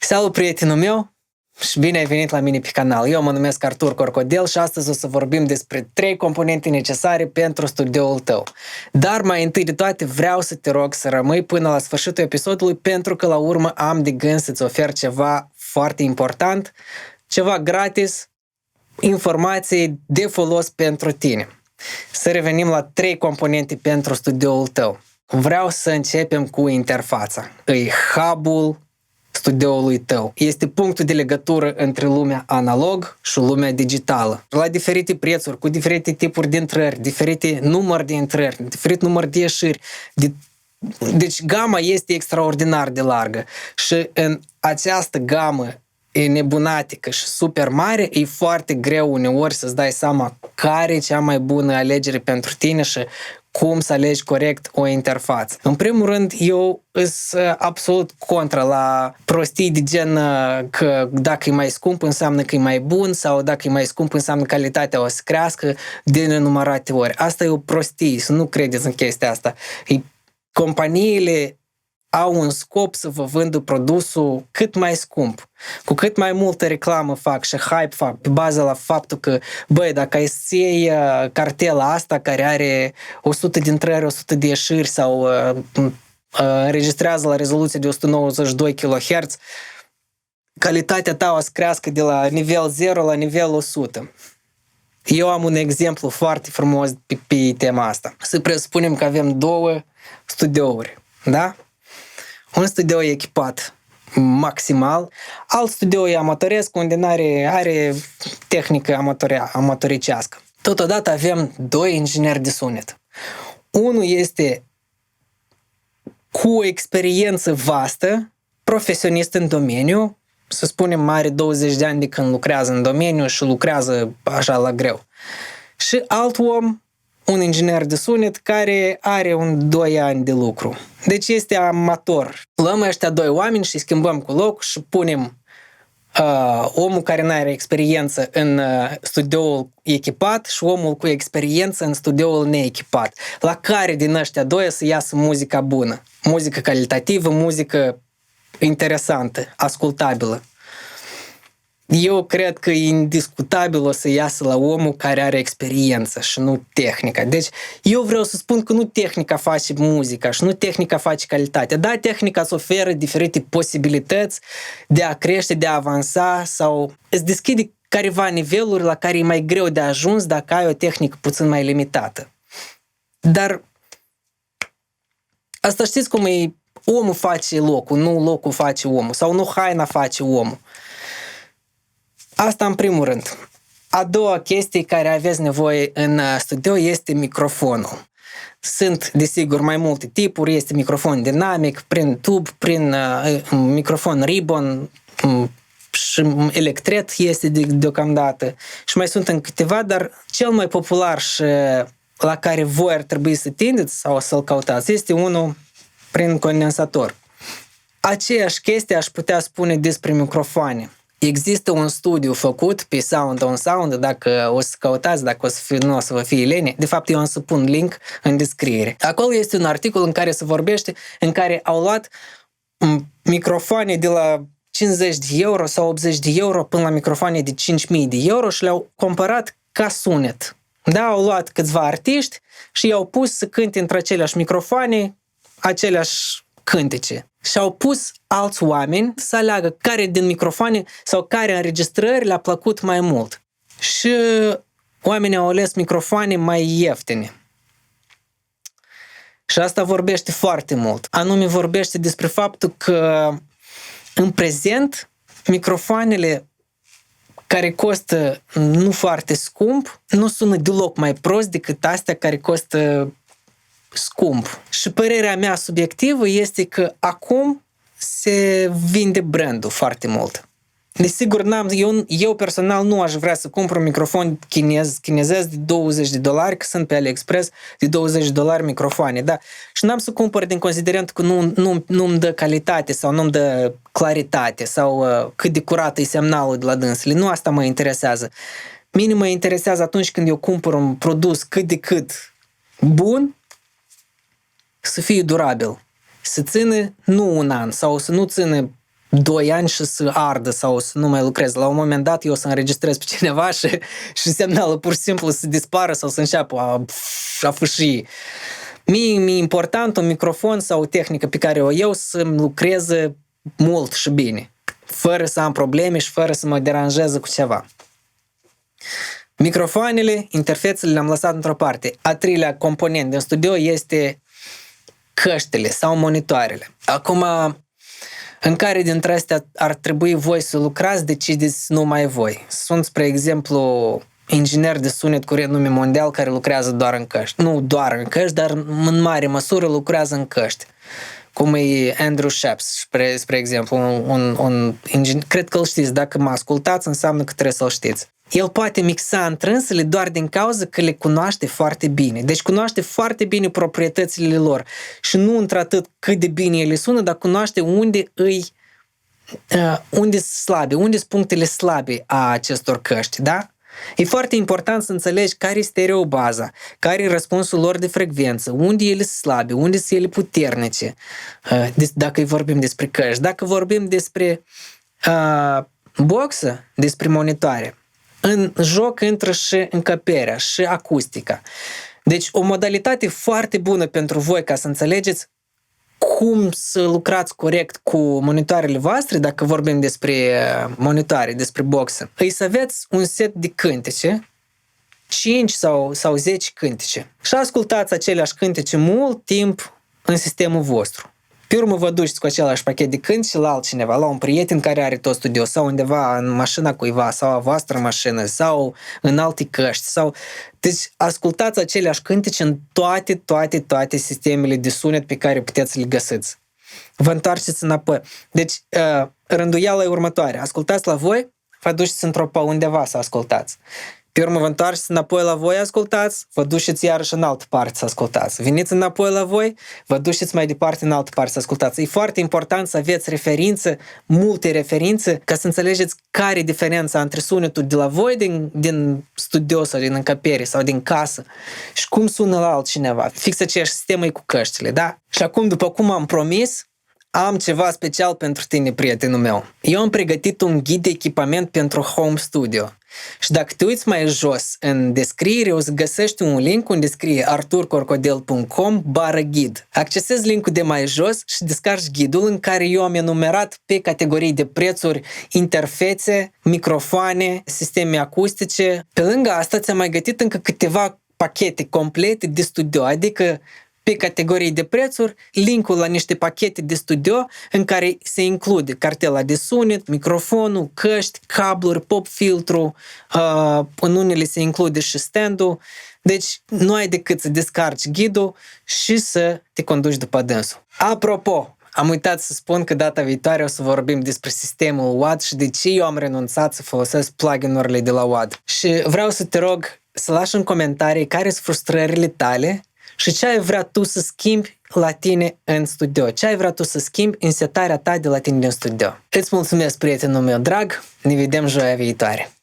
Salut, prietenul meu, și bine ai venit la mine pe canal. Eu mă numesc Artur Corcodel și astăzi o să vorbim despre 3 componente necesare pentru studioul tău. Dar mai întâi de toate vreau să te rog să rămâi până la sfârșitul episodului, pentru că la urmă am de gând să-ți ofer ceva foarte important, ceva gratis, informații de folos pentru tine. Să revenim la 3 componente pentru studioul tău. Vreau să începem cu interfața. E hub-ul studioului tău. Este punctul de legătură între lumea analog și lumea digitală. La diferite prețuri, cu diferite tipuri de intrări, diferite numări de intrări, diferit număr de ieșiri. Deci gama este extraordinar de largă. Și în această gamă nebunatică și super mare, e foarte greu uneori să-ți dai seama care e cea mai bună alegere pentru tine și cum să alegi corect o interfață. În primul rând, eu sunt absolut contra la prostii de gen că dacă e mai scump înseamnă că e mai bun sau dacă e mai scump înseamnă că calitatea o să crească de nenumărate ori. Asta e o prostie, să nu credeți în chestia asta. Companiile au un scop să vă vândă produsul cât mai scump. Cu cât mai multă reclamă fac și hype fac pe bază la faptul că, băi, dacă ai să iei cartela asta care are 100 de intrări, 100 de ieșiri sau înregistrează la rezoluție de 192 kHz, calitatea ta o să crească de la nivel 0 la nivel 100. Eu am un exemplu foarte frumos pe tema asta. Să presupunem că avem 2 studiouri, da? Un studio e echipat maximal, alt studio e amatoresc, unde are tehnică amatoricească. Totodată avem 2 ingineri de sunet. Unul este cu experiență vastă, profesionist în domeniu, să spunem are 20 de ani de când lucrează în domeniu și lucrează așa la greu. Și alt om, un inginer de sunet care are 2 ani de lucru. Deci este amator. Luăm ăștia 2 oameni și schimbăm cu loc și punem omul care nu are experiență în studioul echipat și omul cu experiență în studioul neechipat. La care din ăștia 2 să iasă muzica bună, muzică calitativă, muzică interesantă, ascultabilă. Eu cred că e indiscutabil o să iasă la omul care are experiență și nu tehnica. Deci eu vreau să spun că nu tehnica face muzica și nu tehnica face calitatea. Da, tehnica îți oferă diferite posibilități de a crește, de a avansa sau îți deschide careva niveluri la care e mai greu de ajuns dacă ai o tehnică puțin mai limitată. Dar asta știți cum e? Omul face locul, nu locul face omul sau nu haina face omul. Asta în primul rând. A doua chestie care aveți nevoie în studio este microfonul. Sunt, desigur, mai multe tipuri. Este microfon dinamic, prin tub, prin microfon ribbon și electret este deocamdată. Și mai sunt în câteva, dar cel mai popular și la care voi ar trebui să tindeți sau să-l căutați este unul prin condensator. Aceeași chestie aș putea spune despre microfoane. Există un studiu făcut pe Sound on Sound, dacă o să căutați, dacă nu o să vă fie lene. De fapt, eu am să pun link în descriere. Acolo este un articol în care se vorbește, în care au luat microfoane de la 50 de euro sau 80 de euro până la microfoane de 5.000 de euro și le-au comparat ca sunet. Da, au luat câțiva artiști și i-au pus să cânte între aceleași microfoane, aceleași cântece. Și au pus alți oameni să aleagă care din microfoane sau care înregistrări le-a plăcut mai mult. Și oamenii au ales microfoane mai ieftine. Și asta vorbește foarte mult. Anume vorbește despre faptul că în prezent microfoanele care costă nu foarte scump nu sună deloc mai prost decât astea care costă scump. Și părerea mea subiectivă este că acum se vinde brandul foarte mult. Desigur, eu personal nu aș vrea să cumpăr un microfon chinezesc de $20, că sunt pe AliExpress de $20 microfoane, da? Și n-am să cumpăr din considerent că nu-mi dă calitate sau nu-mi dă claritate sau cât de curat e semnalul de la dânsele. Nu asta mă interesează. Mine mă interesează atunci când eu cumpăr un produs cât de cât bun, să fie durabil. Să țină nu un an sau să nu țină 2 ani și să ardă sau să nu mai lucrez. La un moment dat eu să înregistrez pe cineva și semnalul pur și simplu să dispară sau să înceapă a fâșii. Mi-e important un microfon sau o tehnică pe care o iau să-mi lucreze mult și bine, fără să am probleme și fără să mă deranjeze cu ceva. Microfoanele, interfețele le-am lăsat într-o parte. A treilea component din studio este căștile sau monitoarele. Acum, în care dintre astea ar trebui voi să lucrați, decideți numai voi. Sunt, spre exemplu, inginer de sunet cu renume mondial care lucrează doar în căști. Nu doar în căști, dar în mare măsură lucrează în căști. Cum e Andrew Sheps, spre exemplu, un inginer, cred că îl știți, dacă mă ascultați înseamnă că trebuie să-l știți. El poate mixa întrânsele doar din cauza că le cunoaște foarte bine. Deci cunoaște foarte bine proprietățile lor și nu într-atât cât de bine ele sună, dar cunoaște unde sunt slabe, unde sunt punctele slabe a acestor căști, da? E foarte important să înțelegi care e stereobaza, care e răspunsul lor de frecvență, unde ele sunt slabe, unde sunt ele puternice, dacă vorbim despre căști. Dacă vorbim despre boxă, despre monitoare, în joc intră și încăperea și acustica. Deci o modalitate foarte bună pentru voi ca să înțelegeți cum să lucrați corect cu monitoarele voastre, dacă vorbim despre monitoare, despre boxă, e să aveți un set de cântece, 5 sau 10 cântece, și ascultați aceleași cântece mult timp în sistemul vostru. Pe urmă vă duceți cu același pachet de cântece la altcineva, la un prieten care are tot studio, sau undeva în mașina cuiva, sau a voastră mașină, sau în alte căști. Deci ascultați aceleași cântece în toate sistemele de sunet pe care puteți să le găsiți. Vă întoarceți înapoi. Deci rânduiala e următoare. Ascultați la voi, vă duceți într-o undeva să ascultați. Pe urmă vă întoarceți înapoi la voi, ascultați, vă duceți iarăși în altă parte să ascultați. Veniți înapoi la voi, vă duceți mai departe în altă parte să ascultați. E foarte important să aveți referințe, multe referințe, ca să înțelegeți care e diferența între sunetul de la voi din studio sau din încăpere sau din casă și cum sună la altcineva. Fix aceeași sistemă e cu căștile, da? Și acum, după cum am promis, am ceva special pentru tine, prietenul meu. Eu am pregătit un ghid de echipament pentru home studio. Și dacă te uiți mai jos în descriere, o să găsești un link unde scrie arturcorcodel.com/ghid. Accesezi linkul de mai jos și descarci ghidul în care eu am enumerat pe categorii de prețuri interfețe, microfoane, sisteme acustice. Pe lângă asta ți-am mai gătit încă câteva pachete complete de studio, adică pe categorii de prețuri, linkul la niște pachete de studio în care se include cartela de sunet, microfonul, căști, cabluri, pop filtru, în unele se include și stand-ul. Deci nu ai decât să descarci ghidul și să te conduci după dânsul. Apropo, am uitat să spun că data viitoare o să vorbim despre sistemul WAD și de ce eu am renunțat să folosesc plugin-urile de la WAD. Și vreau să te rog să lași în comentarii care sunt frustrările tale și ce ai vrea tu să schimbi la tine în studio. Ce ai vrea tu să schimbi în setarea ta de la tine din studio. Îți mulțumesc, prietenul meu drag. Ne vedem joia viitoare.